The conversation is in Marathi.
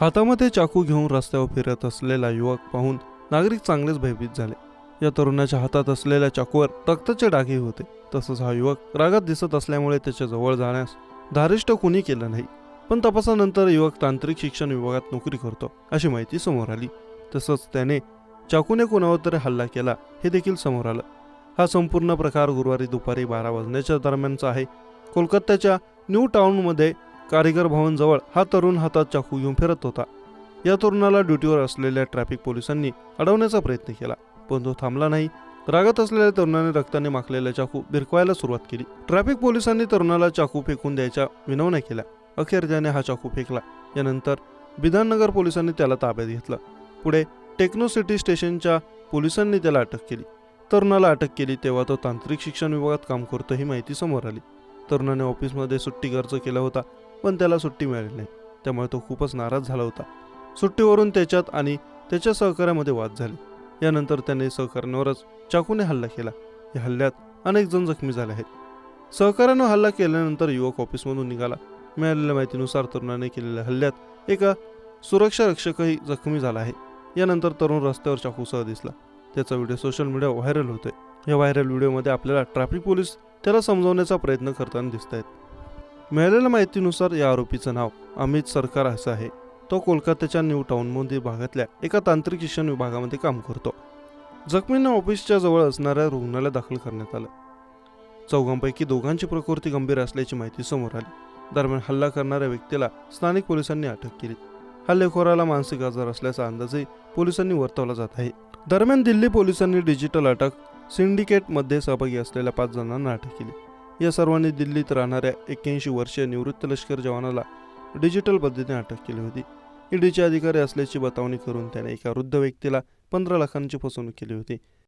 हातामध्ये चाकू घेऊन रस्त्यावर फिरत असलेला युवक पाहून नागरिक चांगलेच भयभीत झाले. या तरुणाच्या हातात असलेल्या चाकूवर रक्ताचे डागही होते. तसंच हा युवक रागात दिसत असल्यामुळे त्याच्या जवळ जाण्यास धारिष्ट कुणी केलं नाही. पण तपासानंतर युवक तांत्रिक शिक्षण विभागात नोकरी करतो अशी माहिती समोर आली. तसंच त्याने चाकूने कोणावर तरी हल्ला केला हे देखील समोर आलं. हा संपूर्ण प्रकार गुरुवारी दुपारी 12 वाजण्याच्या दरम्यानचा आहे. कोलकात्याच्या न्यू टाउनमध्ये कारीगर भवन जवळ हा तरुण हातात चाकू घेऊन फिरत होता. या तरुणाला ड्युटीवर असलेल्या ट्रॅफिक पोलिसांनी अडवण्याचा प्रयत्न केला, पण तो थांबला नाही. रागात असलेल्या तरुणाने रक्ताने माखलेला चाकू भिरकवायला सुरुवात केली. ट्रॅफिक पोलिसांनी तरुणाला चाकू फेकून द्यायच्या विनवण्या केल्या. अखेर त्याने हा चाकू फेकला. यानंतर बिधाननगर पोलिसांनी त्याला ताब्यात घेतलं. पुढे टेक्नो सिटी स्टेशनच्या पोलिसांनी त्याला अटक केली. तरुणाला अटक केली तेव्हा तो तांत्रिक शिक्षण विभागात काम करतो ही माहिती समोर आली. तरुणाने ऑफिसमध्ये सुट्टी अर्ज केला होता, पण त्याला सुट्टी मिळाली नाही. त्यामुळे तो खूपच नाराज झाला होता. सुट्टीवरून त्याच्यात आणि त्याच्या सहकार्यामध्ये वाद झाले. यानंतर त्याने सहकाऱ्यांवरच चाकूने हल्ला केला. या हल्ल्यात अनेक जण जखमी झाले आहेत. सहकाऱ्यानं हल्ला केल्यानंतर युवक ऑफिसमधून निघाला. मिळालेल्या माहितीनुसार तरुणाने केलेल्या हल्ल्यात एका सुरक्षा रक्षकही जखमी झाला आहे. यानंतर तरुण रस्त्यावर चाकूसह दिसला. त्याचा व्हिडिओ सोशल मीडियावर व्हायरल होतोय. या व्हायरल व्हिडिओमध्ये आपल्याला ट्रॅफिक पोलीस त्याला समजावण्याचा प्रयत्न करताना दिसत आहेत. मिळालेल्या माहितीनुसार या आरोपीचं नाव अमित सरकार असं आहे. तो कोलकात्याच्या न्यू टाउनमध्ये भागातल्या एका तांत्रिक शिक्षण विभागामध्ये काम करतो. जखमींना ऑफिसच्या जवळ असणाऱ्या रुग्णालयात दाखल करण्यात आलं. चौघांपैकी दोघांची प्रकृती गंभीर असल्याची माहिती समोर आली. दरम्यान हल्ला करणाऱ्या व्यक्तीला स्थानिक पोलिसांनी अटक केली. हल्लेखोराला मानसिक आजार असल्याचा अंदाजही पोलिसांनी वर्तवला जात आहे. दरम्यान दिल्ली पोलिसांनी डिजिटल अटक सिंडिकेटमध्ये सहभागी असलेल्या 5 जणांना अटक केली. या सर्वांनी दिल्लीत राहणाऱ्या 81 वर्षीय निवृत्त लष्कर जवानाला डिजिटल पद्धतीने अटक केली होती. ईडीचे अधिकारी असल्याची बतावणी करून त्याने एका वृद्ध व्यक्तीला 15 लाखांची फसवणूक केली होती.